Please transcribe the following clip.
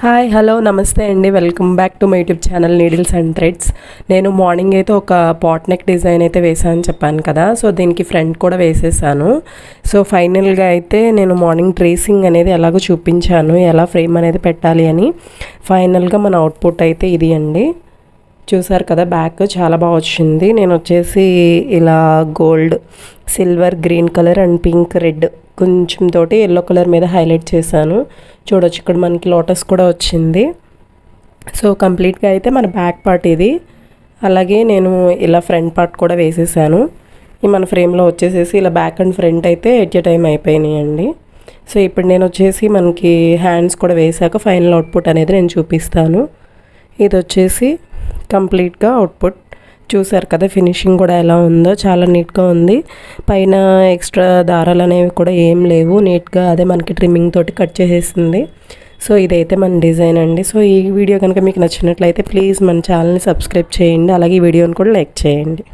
Hi hello నమస్తే అండి, welcome back to my YouTube channel needles and threads. నేను morning అయితే ఒక పాట్ నెక్ డిజైన్ అయితే వేసాను చెప్పాను కదా. సో దీనికి ఫ్రంట్ కూడా వేసేసాను. సో ఫైనల్గా అయితే నేను మార్నింగ్ ట్రేసింగ్ అనేది ఎలాగో చూపించాను, ఎలా ఫ్రేమ్ అనేది పెట్టాలి అని. ఫైనల్గా మన అవుట్పుట్ అయితే ఇది అండి. చూసారు కదా, బ్యాక్ చాలా బాగా వచ్చింది. నేను వచ్చేసి ఇలా gold, silver, green colour and pink, red కొంచెం తోటి ఎల్లో కలర్ మీద హైలైట్ చేశాను. చూడొచ్చు ఇక్కడ మనకి లోటస్ కూడా వచ్చింది. సో కంప్లీట్గా అయితే మన బ్యాక్ పార్ట్ ఇది. అలాగే నేను ఇలా ఫ్రంట్ పార్ట్ కూడా వేసేసాను. ఈ మన ఫ్రేమ్లో వచ్చేసేసి ఇలా బ్యాక్ అండ్ ఫ్రంట్ అయితే ఎట్ ఎ టైం అయిపోయినాయండి. సో ఇప్పుడు నేను వచ్చేసి మనకి హ్యాండ్స్ కూడా వేసాక ఫైనల్ అవుట్పుట్ అనేది నేను చూపిస్తాను. ఇది వచ్చేసి కంప్లీట్గా అవుట్పుట్. చూసారు కదా, ఫినిషింగ్ కూడా ఎలా ఉందో, చాలా నీట్గా ఉంది. పైన ఎక్స్ట్రా దారాలు అనేవి కూడా ఏం లేవు, నీట్గా అదే మనకి ట్రిమ్మింగ్ తోటి కట్ చేసేసింది. సో ఇదైతే మన డిజైన్ అండి. సో ఈ వీడియో కనుక మీకు నచ్చినట్లయితే ప్లీజ్ మన ఛానల్ని సబ్స్క్రైబ్ చేయండి. అలాగే ఈ వీడియోని కూడా లైక్ చేయండి.